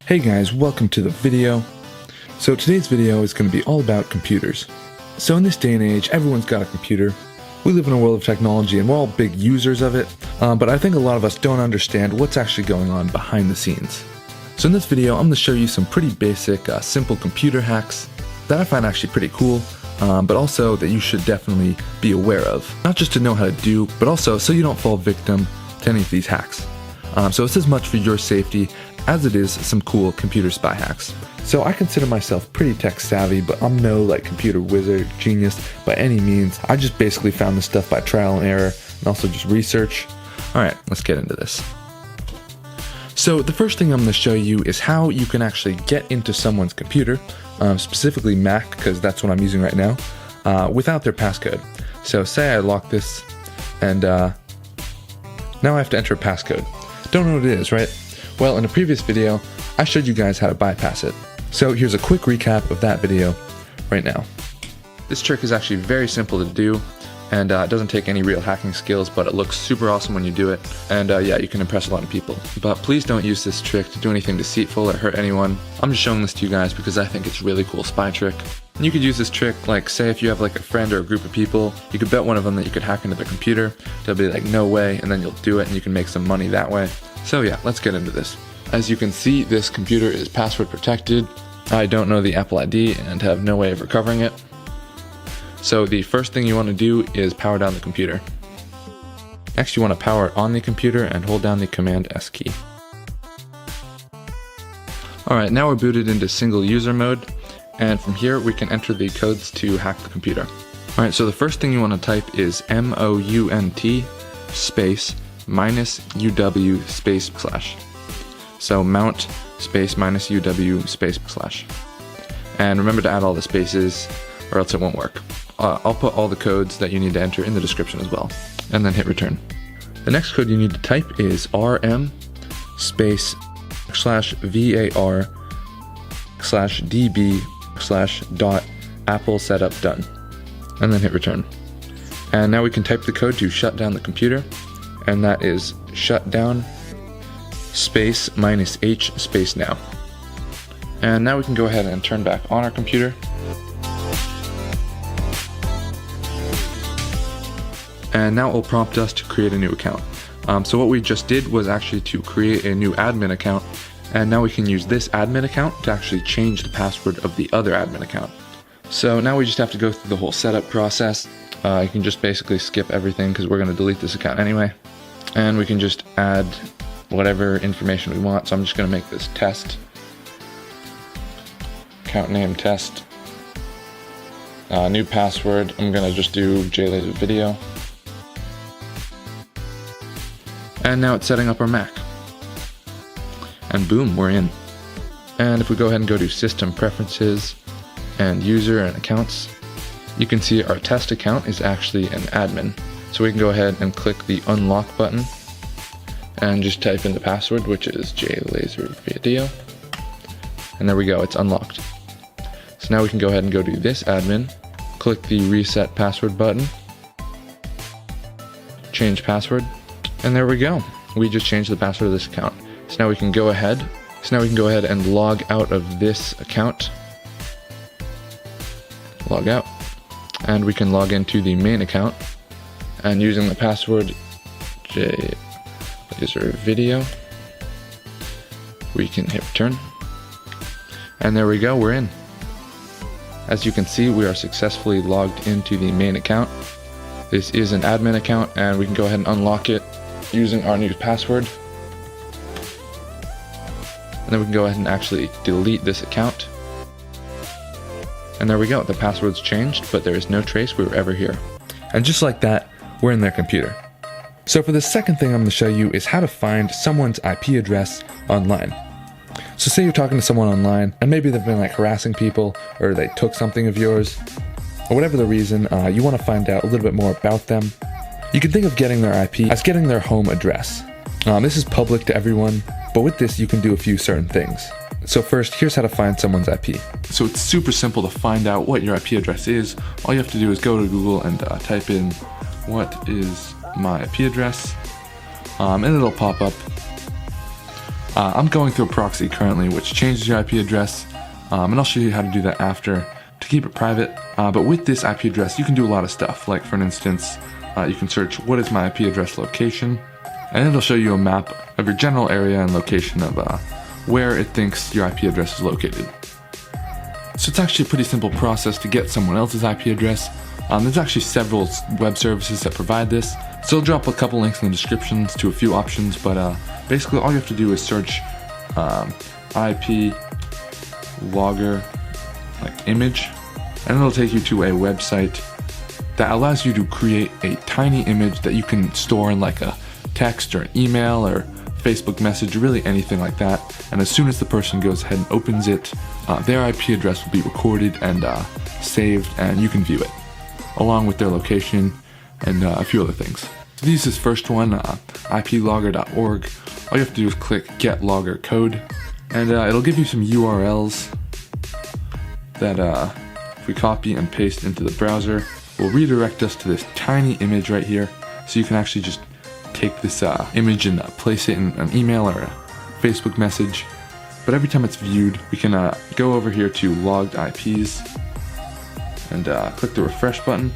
Hey guys, welcome to the video. So today's video is going to be all about computers. So in this day and age, everyone's got a computer. We live in a world of technology and we're all big users of it, but I think a lot of us don't understand what's actually going on behind the scenes. So in this video, I'm going to show you some pretty basic, simple computer hacks that I find actually pretty cool, but also that you should definitely be aware of. Not just to know how to do, but also so you don't fall victim to any of these hacks. So it's as much for your safety as it is some cool computer spy hacks. So I consider myself pretty tech savvy, but I'm no like computer wizard, genius by any means. I just basically found this stuff by trial and error and also just research. Alright, let's get into this. So the first thing I'm going to show you is how you can actually get into someone's computer, specifically Mac, because that's what I'm using right now, without their passcode. So say I lock this and now I have to enter a passcode. Don't know what it is, right? Well, in a previous video, I showed you guys how to bypass it. So here's a quick recap of that video right now. This trick is actually very simple to do, and it doesn't take any real hacking skills, but it looks super awesome when you do it, and yeah, you can impress a lot of people. But please don't use this trick to do anything deceitful or hurt anyone. I'm just showing this to you guys because I think it's a really cool spy trick. And you could use this trick, like say if you have like a friend or a group of people, you could bet one of them that you could hack into their computer. They'll be like, no way, and then you'll do it and you can make some money that way. So yeah, let's get into this. As you can see, this computer is password protected. I don't know the Apple ID and have no way of recovering it. So the first thing you want to do is power down the computer. Next, you want to power on the computer and hold down the Command S key. Alright, now we're booted into single user mode, and from here we can enter the codes to hack the computer. Alright, so the first thing you want to type is MOUNT space minus UW space slash. So mount space minus UW space slash. And remember to add all the spaces or else it won't work. I'll put all the codes that you need to enter in the description as well, and then hit return. The next code you need to type is RM space slash VAR slash DB slash dot Apple setup done, and then hit return. And now we can type the code to shut down the computer, and that is shutdown space minus H space now. And now we can go ahead and turn back on our computer. And now it will prompt us to create a new account. So what we just did was actually to create a new admin account, and now we can use this admin account to actually change the password of the other admin account. So now we just have to go through the whole setup process. You can just basically skip everything because we're going to delete this account anyway. And we can just add whatever information we want. So I'm just going to make this test. Account name test. New password. I'm going to just do JLaser video. And now it's setting up our Mac. And boom, we're in. And if we go ahead and go to System Preferences and User and Accounts, you can see our test account is actually an admin. So we can go ahead and click the unlock button and just type in the password, which is JLaser video. And there we go, it's unlocked. So now we can go ahead and go to this admin, click the reset password button, change password, and there we go. We just changed the password of this account. So now we can go ahead. And log out of this account. Log out. And we can log into the main account. And using the password JLaser video, we can hit return. And there we go, we're in. As you can see, we are successfully logged into the main account. This is an admin account, and we can go ahead and unlock it using our new password. And then we can go ahead and actually delete this account. And there we go, the password's changed, but there is no trace we were ever here. And just like that, we're in their computer. So for the second thing I'm going to show you is how to find someone's IP address online. So say you're talking to someone online, and maybe they've been like harassing people, or they took something of yours, or whatever the reason, you want to find out a little bit more about them. You can think of getting their IP as getting their home address. This is public to everyone, but with this you can do a few certain things. So first, here's how to find someone's IP. So it's super simple to find out what your IP address is. All you have to do is go to Google and type in, what is my IP address? And it'll pop up. I'm going through a proxy currently which changes your IP address, and I'll show you how to do that after to keep it private. But with this IP address, you can do a lot of stuff. Like for instance, you can search what is my IP address location, and it'll show you a map of your general area and location of where it thinks your IP address is located. So it's actually a pretty simple process to get someone else's IP address. There's actually several web services that provide this. So I'll drop a couple links in the descriptions to a few options, but basically all you have to do is search IP logger like image, and it'll take you to a website that allows you to create a tiny image that you can store in like a text or an email or Facebook message, or really anything like that. And as soon as the person goes ahead and opens it, their IP address will be recorded and saved, and you can view it along with their location and a few other things. So use this first one, iplogger.org. All you have to do is click get logger code, and it'll give you some URLs that if we copy and paste into the browser, will redirect us to this tiny image right here. So you can actually just take this image and place it in an email or a Facebook message. But every time it's viewed, we can go over here to logged IPs and click the refresh button.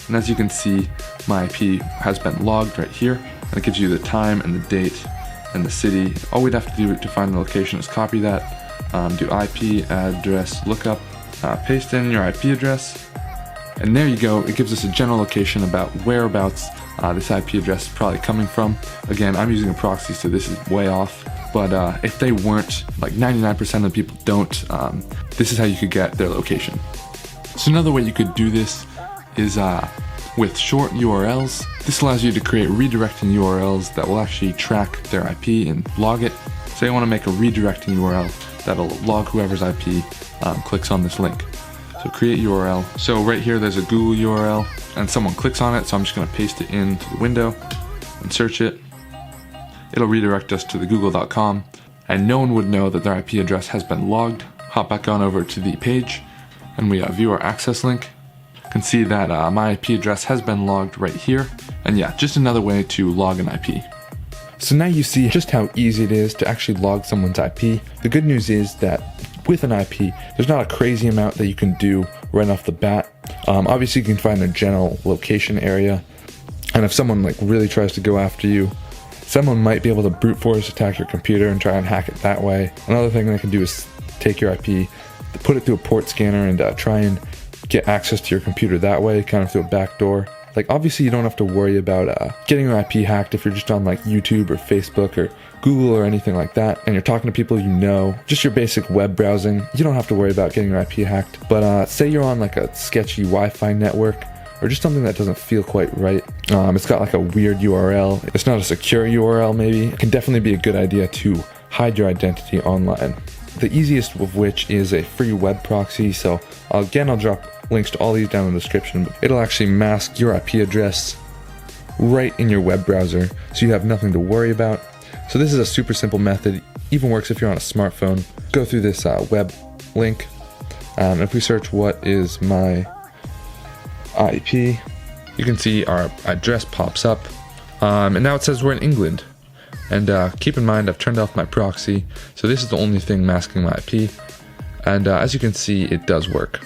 And as you can see, my IP has been logged right here, and it gives you the time and the date and the city. All we'd have to do to find the location is copy that, do IP address lookup, paste in your IP address, and there you go. It gives us a general location about whereabouts this IP address is probably coming from. Again, I'm using a proxy, so this is way off, but if they weren't, like 99% of the people don't, this is how you could get their location. So another way you could do this is with short URLs. This allows you to create redirecting URLs that will actually track their IP and log it. So you want to make a redirecting URL that'll log whoever's IP clicks on this link. So create URL. So right here there's a Google URL and someone clicks on it, so I'm just going to paste it into the window and search it. It'll redirect us to the google.com, and no one would know that their IP address has been logged. Hop back on over to the page and we view our access link. You can see that my IP address has been logged right here, and yeah, just another way to log an IP. So now you see just how easy it is to actually log someone's IP. The good news is that with an IP, there's not a crazy amount that you can do right off the bat. Obviously you can find their general location area, and if someone like really tries to go after you, someone might be able to brute force attack your computer and try and hack it that way. Another thing they can do is take your IP, put it through a port scanner, and try and get access to your computer that way, kind of through a back door. Like obviously you don't have to worry about getting your IP hacked if you're just on like YouTube or Facebook or Google or anything like that, and you're talking to people you know, just your basic web browsing. You don't have to worry about getting your IP hacked. But say you're on like a sketchy Wi-Fi network, or just something that doesn't feel quite right. It's got like a weird URL. It's not a secure URL maybe. It can definitely be a good idea to hide your identity online. The easiest of which is a free web proxy. So again, I'll drop links to all these down in the description. It'll actually mask your IP address right in your web browser, so you have nothing to worry about. So this is a super simple method. Even works if you're on a smartphone. Go through this web link. If we search what is my IP, you can see our address pops up, and now it says we're in England. And keep in mind, I've turned off my proxy, so this is the only thing masking my IP, and as you can see, it does work.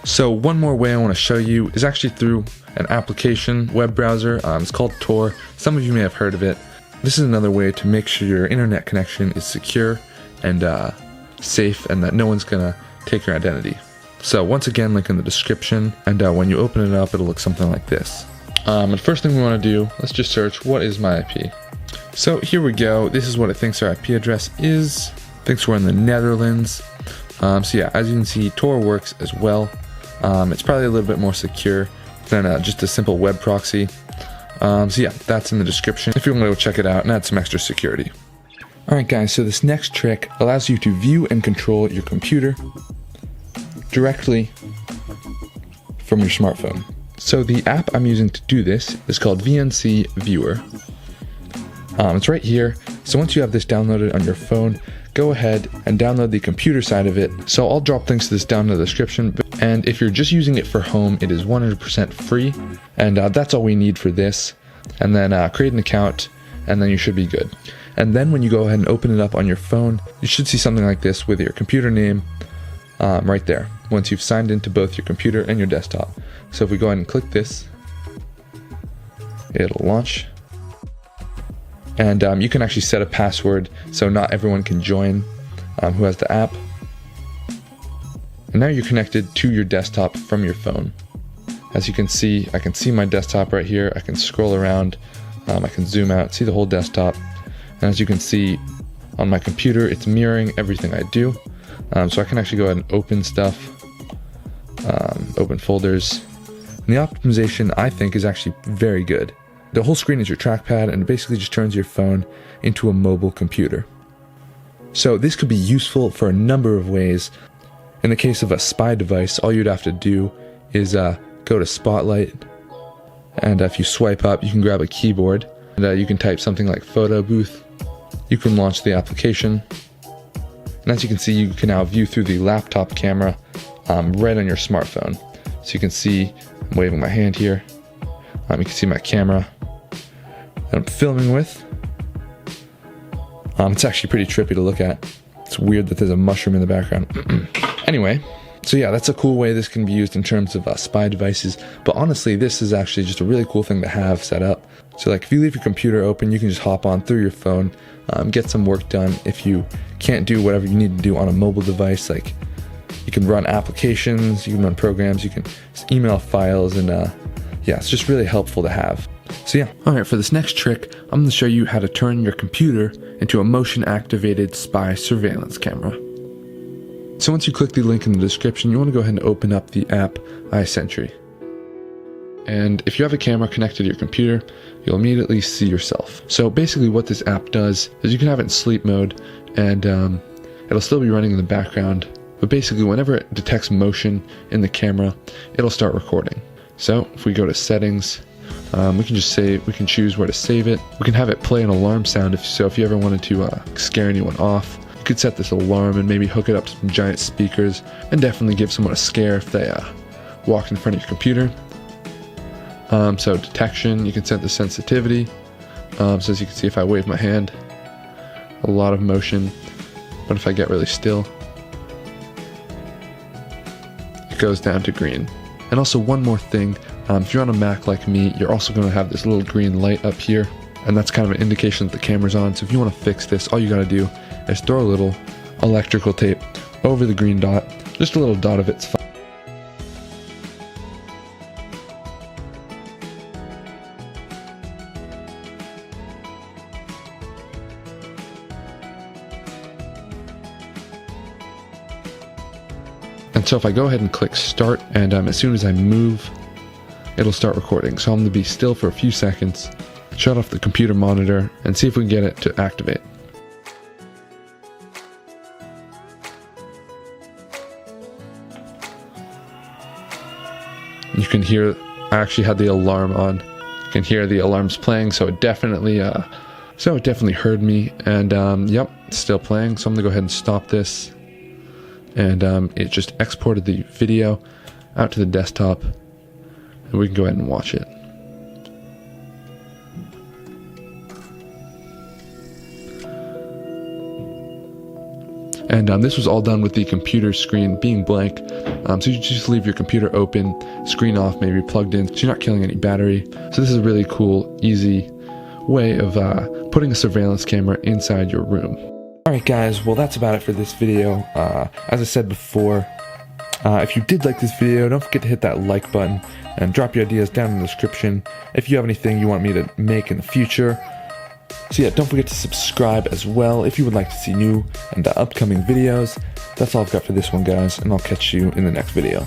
So one more way I want to show you is actually through an application web browser. It's called Tor. Some of you may have heard of it. This is another way to make sure your internet connection is secure and safe, and that no one's gonna take your identity. So once again, link in the description, and when you open it up, it'll look something like this. And first thing we want to do, let's just search what is my IP. So here we go. This is what it thinks our IP address is. It thinks we're in the Netherlands. So yeah, as you can see, Tor works as well. It's probably a little bit more secure than just a simple web proxy. So yeah, that's in the description if you want to go check it out and add some extra security. Alright guys, so this next trick allows you to view and control your computer directly from your smartphone. So the app I'm using to do this is called VNC Viewer. It's right here. So once you have this downloaded on your phone, go ahead and download the computer side of it. So I'll drop links to this down in the description. And if you're just using it for home, it is 100% free. And that's all we need for this. And then create an account, and then you should be good. And then when you go ahead and open it up on your phone, you should see something like this with your computer name right there, once you've signed into both your computer and your desktop. So if we go ahead and click this, it'll launch. And you can actually set a password so not everyone can join who has the app. And now you're connected to your desktop from your phone. As you can see, I can see my desktop right here. I can scroll around, I can zoom out, see the whole desktop. And as you can see on my computer, it's mirroring everything I do. So I can actually go ahead and open stuff, open folders. And the optimization, I think, is actually very good. The whole screen is your trackpad, and it basically just turns your phone into a mobile computer. So this could be useful for a number of ways. In the case of a spy device, all you'd have to do is go to Spotlight, and if you swipe up, you can grab a keyboard, and you can type something like photo booth. You can launch the application, and as you can see, you can now view through the laptop camera right on your smartphone. So you can see, I'm waving my hand here, you can see my camera that I'm filming with. It's actually pretty trippy to look at. It's weird that there's a mushroom in the background. Anyway, so yeah, that's a cool way this can be used in terms of spy devices. But honestly, this is actually just a really cool thing to have set up. So like if you leave your computer open, you can just hop on through your phone, get some work done. If you can't do whatever you need to do on a mobile device, like you can run applications, you can run programs, you can email files, and yeah, it's just really helpful to have. So yeah, alright, for this next trick, I'm going to show you how to turn your computer into a motion-activated spy surveillance camera. So once you click the link in the description, you want to go ahead and open up the app iSentry. And if you have a camera connected to your computer, you'll immediately see yourself. So basically what this app does is you can have it in sleep mode, and it'll still be running in the background, but basically whenever it detects motion in the camera, it'll start recording. So if we go to settings, we can just save, we can choose where to save it. We can have it play an alarm sound if you ever wanted to scare anyone off. You could set this alarm and maybe hook it up to some giant speakers and definitely give someone a scare if they walked in front of your computer. So detection, you can set the sensitivity. So as you can see, if I wave my hand, a lot of motion, but if I get really still, it goes down to green. And also one more thing, if you're on a Mac like me, you're also going to have this little green light up here, and that's kind of an indication that the camera's on. So if you want to fix this, all you got to do is throw a little electrical tape over the green dot, just a little dot of it's fine. And so if I go ahead and click start, and as soon as I move, it'll start recording. So I'm going to be still for a few seconds, shut off the computer monitor, and see if we can get it to activate. You can hear, I actually had the alarm on. You can hear the alarms playing, so it definitely heard me, and yep, it's still playing. So I'm gonna go ahead and stop this, and it just exported the video out to the desktop, and we can go ahead and watch it. And this was all done with the computer screen being blank. So you just leave your computer open, screen off, maybe plugged in, so you're not killing any battery. So this is a really cool, easy way of putting a surveillance camera inside your room. Alright guys, well that's about it for this video. As I said before, if you did like this video, don't forget to hit that like button and drop your ideas down in the description if you have anything you want me to make in the future. So yeah, don't forget to subscribe as well if you would like to see new and upcoming videos. That's all I've got for this one, guys, and I'll catch you in the next video.